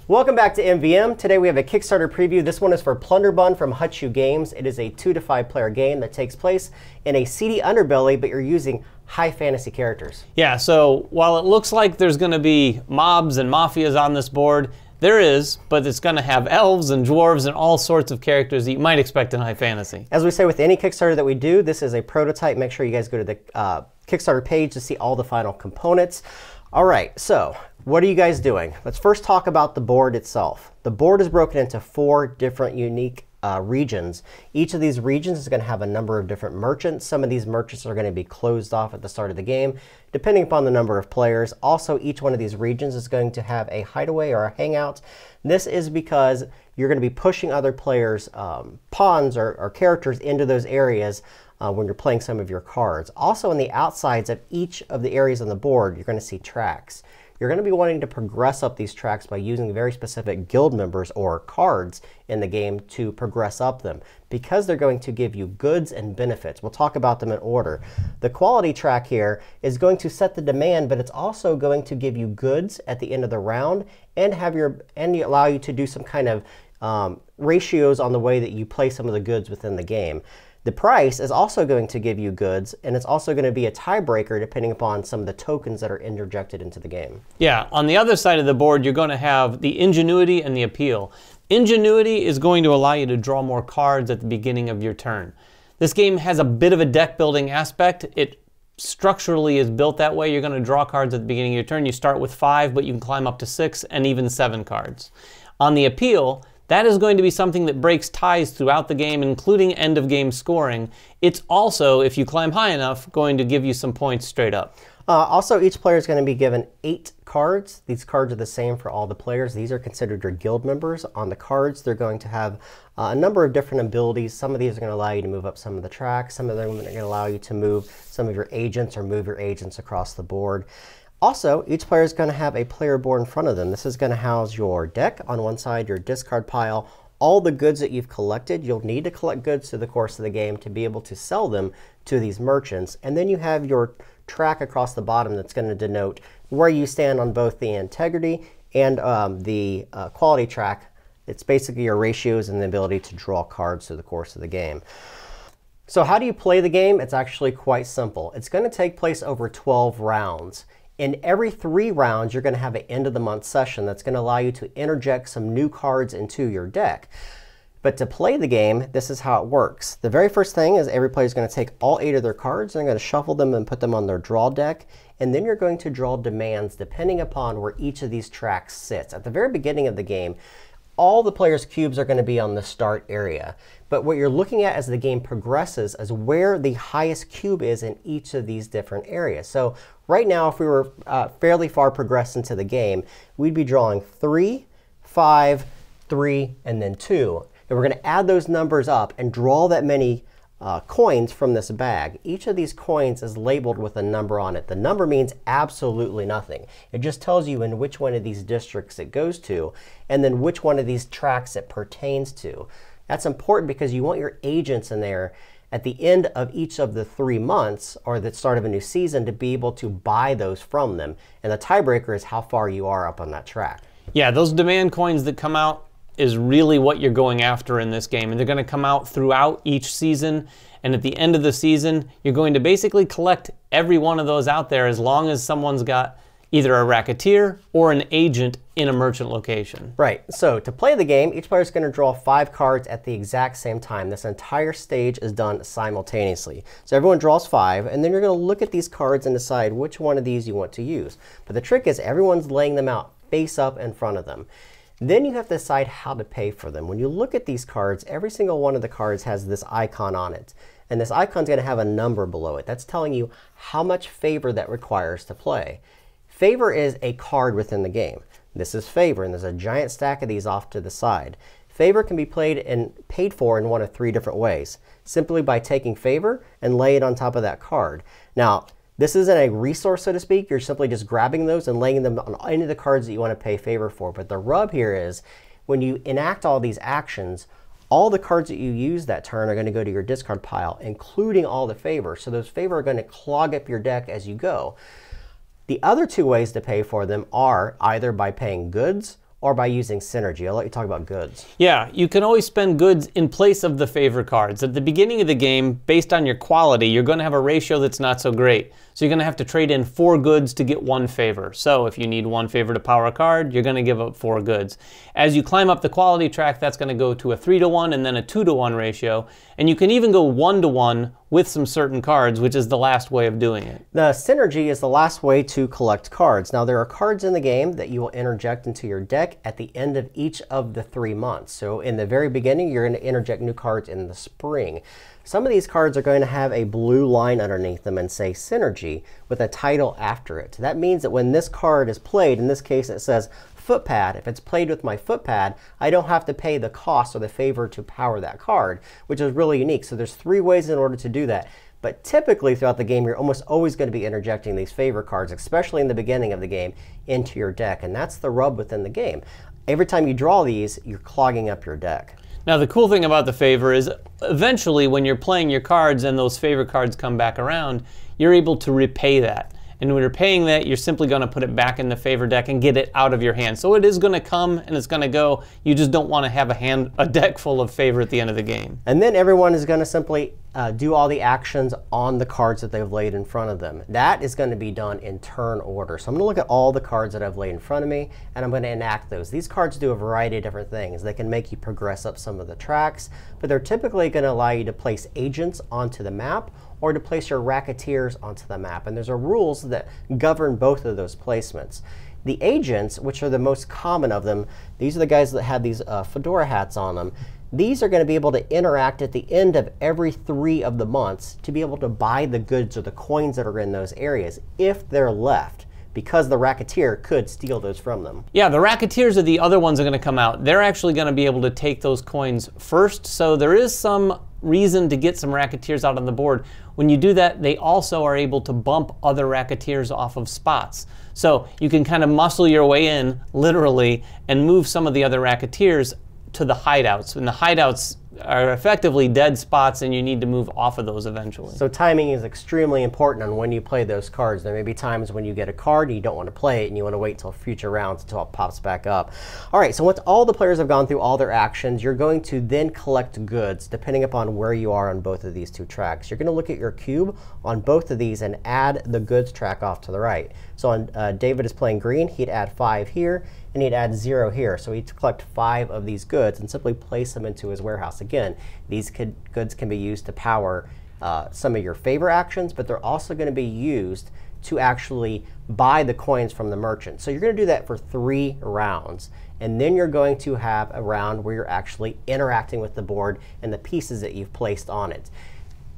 Welcome back to MVM. Today we have a Kickstarter preview. This one is for Plunderbund from HutChu Games. It is a 2 to 5 player game that takes place in a seedy underbelly, but you're using high fantasy characters. Yeah, so while it looks like there's going to be mobs and mafias on this board, there is, but it's going to have elves and dwarves and all sorts of characters that you might expect in high fantasy. As we say with any Kickstarter that we do, this is a prototype. Make sure you guys go to the Kickstarter page to see all the final components. All right, so what are you guys doing? Let's first talk about the board itself. The board is broken into 4 different unique regions. Each of these regions is going to have a number of different merchants. Some of these merchants are going to be closed off at the start of the game, depending upon the number of players. Also, each one of these regions is going to have a hideaway or a hangout. This is because you're going to be pushing other players' pawns or characters into those areas when you're playing some of your cards. Also, on the outsides of each of the areas on the board, you're going to see tracks. You're going to be wanting to progress up these tracks by using very specific guild members or cards in the game to progress up them, because they're going to give you goods and benefits. We'll talk about them in order. The quality track here is going to set the demand, but it's also going to give you goods at the end of the round and allow you to do some kind of ratios on the way that you play some of the goods within the game. The price is also going to give you goods, and it's also going to be a tiebreaker depending upon some of the tokens that are interjected into the game. Yeah, on the other side of the board, you're going to have the ingenuity and the appeal. Ingenuity is going to allow you to draw more cards at the beginning of your turn. This game has a bit of a deck building aspect. It structurally is built that way. You're going to draw cards at the beginning of your turn. You start with 5, but you can climb up to 6 and even 7 cards. On the appeal, that is going to be something that breaks ties throughout the game, including end-of-game scoring. It's also, if you climb high enough, going to give you some points straight up. Also, each player is going to be given 8 cards. These cards are the same for all the players. These are considered your guild members. On the cards, they're going to have a number of different abilities. Some of these are going to allow you to move up some of the tracks. Some of them are going to allow you to move some of your agents or move your agents across the board. Also, each player is going to have a player board in front of them. This is going to house your deck on one side, your discard pile, all the goods that you've collected. You'll need to collect goods through the course of the game to be able to sell them to these merchants. And then you have your track across the bottom that's going to denote where you stand on both the integrity and the quality track. It's basically your ratios and the ability to draw cards through the course of the game. So how do you play the game? It's actually quite simple. It's going to take place over 12 rounds. In every 3 rounds, you're going to have an end-of-the-month session that's going to allow you to interject some new cards into your deck. But to play the game, this is how it works. The very first thing is every player is going to take all 8 of their cards, and they're going to shuffle them and put them on their draw deck. And then you're going to draw demands depending upon where each of these tracks sits. At the very beginning of the game, all the players' cubes are going to be on the start area. But what you're looking at as the game progresses is where the highest cube is in each of these different areas. So right now, if we were fairly far progressed into the game, we'd be drawing 3, 5, 3, and then 2. And we're going to add those numbers up and draw that many coins from this bag. Each of these coins is labeled with a number on it. The number means absolutely nothing. It just tells you in which one of these districts it goes to, and then which one of these tracks it pertains to. That's important because you want your agents in there at the end of each of the 3 months or the start of a new season to be able to buy those from them. And the tiebreaker is how far you are up on that track. Yeah, those demand coins that come out is really what you're going after in this game. And they're going to come out throughout each season. And at the end of the season, you're going to basically collect every one of those out there as long as someone's got either a racketeer or an agent in a merchant location. Right. So to play the game, each player is going to draw 5 cards at the exact same time. This entire stage is done simultaneously. So everyone draws 5, and then you're going to look at these cards and decide which one of these you want to use. But the trick is everyone's laying them out face up in front of them. Then you have to decide how to pay for them. When you look at these cards, every single one of the cards has this icon on it. And this icon is going to have a number below it. That's telling you how much favor that requires to play. Favor is a card within the game. This is favor, and there's a giant stack of these off to the side. Favor can be played and paid for in one of 3 different ways. Simply by taking favor and lay it on top of that card. Now, this isn't a resource, so to speak. You're simply just grabbing those and laying them on any of the cards that you want to pay favor for. But the rub here is when you enact all these actions, all the cards that you use that turn are going to go to your discard pile, including all the favor. So those favor are going to clog up your deck as you go. The other 2 ways to pay for them are either by paying goods or by using synergy. I'll let you talk about goods. Yeah, you can always spend goods in place of the favor cards. At the beginning of the game, based on your quality, you're going to have a ratio that's not so great. So you're going to have to trade in 4 goods to get 1 favor. So if you need 1 favor to power a card, you're going to give up 4 goods. As you climb up the quality track, that's going to go to a 3-to-1 and then a 2-to-1 ratio. And you can even go 1-to-1 with some certain cards, which is the last way of doing it. The synergy is the last way to collect cards. Now, there are cards in the game that you will interject into your deck at the end of each of the 3 months. So in the very beginning, you're going to interject new cards in the spring. Some of these cards are going to have a blue line underneath them and say synergy with a title after it. That means that when this card is played, in this case it says footpad. If it's played with my footpad, I don't have to pay the cost or the favor to power that card, which is really unique. So there's 3 ways in order to do that. But typically throughout the game, you're almost always going to be interjecting these favor cards, especially in the beginning of the game, into your deck. And that's the rub within the game. Every time you draw these, you're clogging up your deck. Now the cool thing about the favor is eventually when you're playing your cards and those favor cards come back around, you're able to repay that. And when you're paying that, you're simply going to put it back in the favor deck and get it out of your hand. So it is going to come and it's going to go. You just don't want to have a deck full of favor at the end of the game. And then everyone is going to simply do all the actions on the cards that they've laid in front of them. That is going to be done in turn order. So I'm going to look at all the cards that I've laid in front of me, and I'm going to enact those. These cards do a variety of different things. They can make you progress up some of the tracks, but they're typically going to allow you to place agents onto the map or to place your racketeers onto the map. And there's rules that govern both of those placements. The agents, which are the most common of them, these are the guys that have these fedora hats on them. These are going to be able to interact at the end of every 3 of the months to be able to buy the goods or the coins that are in those areas if they're left, because the racketeer could steal those from them. Yeah, the racketeers are the other ones that are going to come out. They're actually going to be able to take those coins first, so there is some reason to get some racketeers out on the board. When you do that, they also are able to bump other racketeers off of spots. So you can kind of muscle your way in, literally, and move some of the other racketeers to the hideouts. And the hideouts are effectively dead spots, and you need to move off of those eventually. So timing is extremely important on when you play those cards. There may be times when you get a card and you don't want to play it, and you want to wait until future rounds until it pops back up. All right, so once all the players have gone through all their actions, you're going to then collect goods, depending upon where you are on both of these 2 tracks. You're going to look at your cube on both of these and add the goods track off to the right. So on David is playing green, he'd add 5 here, and he'd add 0 here. So he'd collect 5 of these goods and simply place them into his warehouse. Again, these goods can be used to power some of your favor actions, but they're also going to be used to actually buy the coins from the merchant. So you're going to do that for 3 rounds. And then you're going to have a round where you're actually interacting with the board and the pieces that you've placed on it.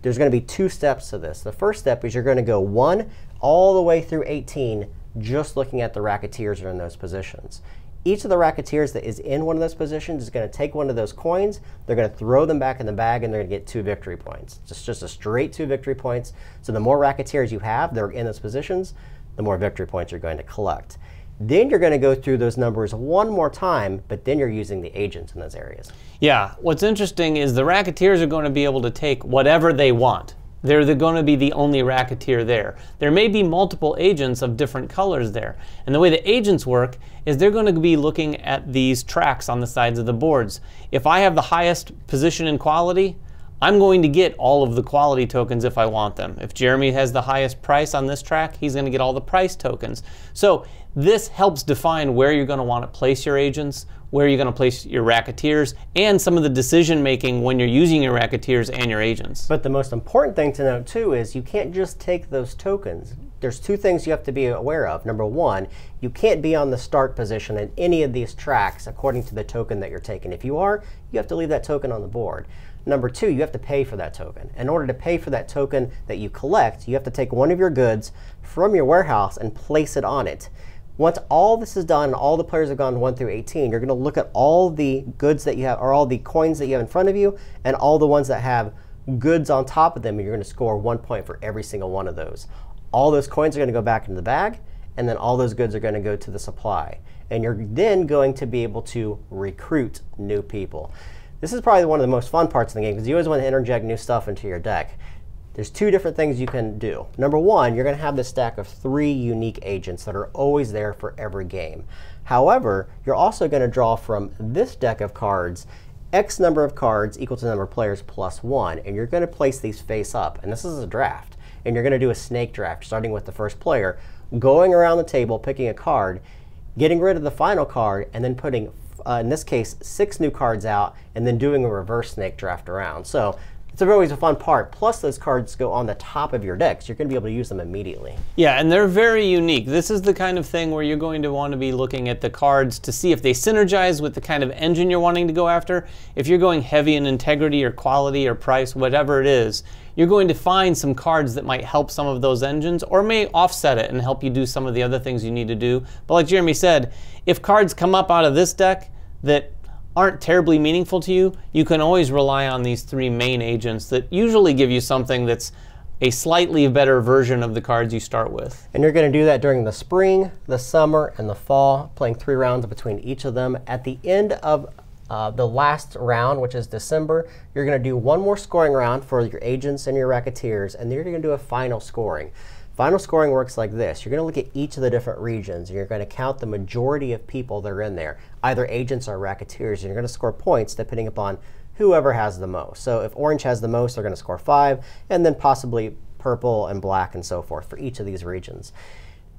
There's going to be 2 steps to this. The first step is you're going to go 1 all the way through 18, just looking at the racketeers that are in those positions. Each of the racketeers that is in one of those positions is going to take one of those coins, they're going to throw them back in the bag, and they're going to get 2 victory points. Just a straight 2 victory points. So the more racketeers you have that are in those positions, the more victory points you're going to collect. Then you're going to go through those numbers one more time, but then you're using the agents in those areas. Yeah, what's interesting is the racketeers are going to be able to take whatever they want. They're going to be the only racketeer there. There may be multiple agents of different colors there. And the way the agents work is they're going to be looking at these tracks on the sides of the boards. If I have the highest position in quality, I'm going to get all of the quality tokens if I want them. If Jeremy has the highest price on this track, he's going to get all the price tokens. So this helps define where you're going to want to place your agents, where you're going to place your racketeers, and some of the decision making when you're using your racketeers and your agents. But the most important thing to note too is you can't just take those tokens. There's 2 things you have to be aware of. Number 1, you can't be on the start position in any of these tracks according to the token that you're taking. If you are, you have to leave that token on the board. Number 2, you have to pay for that token. In order to pay for that token that you collect, you have to take one of your goods from your warehouse and place it on it. Once all this is done and all the players have gone 1 through 18, you're going to look at all the goods that you have, or all the coins that you have in front of you, and all the ones that have goods on top of them, and you're going to score 1 point for every single one of those. All those coins are going to go back into the bag, and then all those goods are going to go to the supply. And you're then going to be able to recruit new people. This is probably one of the most fun parts of the game, because you always want to interject new stuff into your deck. there's two different things you can do. Number one, you're going to have this stack of 3 unique agents that are always there for every game. However, you're also going to draw from this deck of cards X number of cards equal to the number of players plus 1, and you're going to place these face up. And this is a draft. And you're going to do a snake draft, starting with the first player, going around the table, picking a card, getting rid of the final card, and then putting, in this case, 6 new cards out, and then doing a reverse snake draft around. So it's always a fun part. Plus, those cards go on the top of your deck, so you're going to be able to use them immediately. Yeah, and they're very unique. This is the kind of thing where you're going to want to be looking at the cards to see if they synergize with the kind of engine you're wanting to go after. If you're going heavy in integrity or quality or price, whatever it is, you're going to find some cards that might help some of those engines or may offset it and help you do some of the other things you need to do. But like Jeremy said, if cards come up out of this deck that aren't terribly meaningful to you, you can always rely on these 3 main agents that usually give you something that's a slightly better version of the cards you start with. And you're going to do that during the spring, the summer, and the fall, playing 3 rounds between each of them. At the end of the last round, which is December, you're going to do 1 more scoring round for your agents and your racketeers, and then you're going to do a final scoring. Final scoring works like this. You're going to look at each of the different regions, and you're going to count the majority of people that are in there, either agents or racketeers, and you're going to score points depending upon whoever has the most. So if orange has the most, they're going to score 5, and then possibly purple and black and so forth for each of these regions.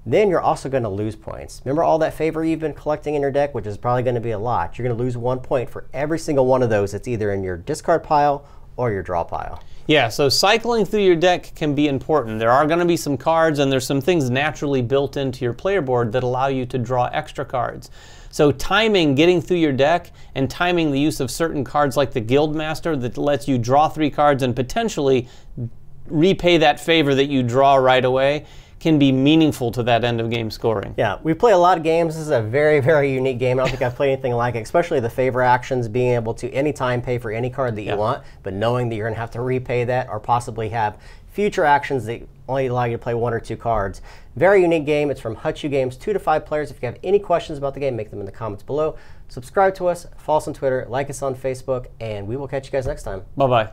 Then you're also going to lose points. Remember all that favor you've been collecting in your deck, which is probably going to be a lot. You're going to lose 1 point for every single one of those that's either in your discard pile or your draw pile. Yeah, so cycling through your deck can be important. There are going to be some cards, and there's some things naturally built into your player board that allow you to draw extra cards. So timing getting through your deck and timing the use of certain cards like the Guildmaster that lets you draw 3 cards and potentially repay that favor that you draw right away can be meaningful to that end of game scoring. Yeah, we play a lot of games. This is a very, very unique game. I don't think I've played anything like it, especially the favor actions, being able to anytime pay for any card that you want, but knowing that you're going to have to repay that or possibly have future actions that only allow you to play 1 or 2 cards. Very unique game. It's from HutChu Games, 2 to 5 players. If you have any questions about the game, make them in the comments below. Subscribe to us, follow us on Twitter, like us on Facebook, and we will catch you guys next time. Bye-bye.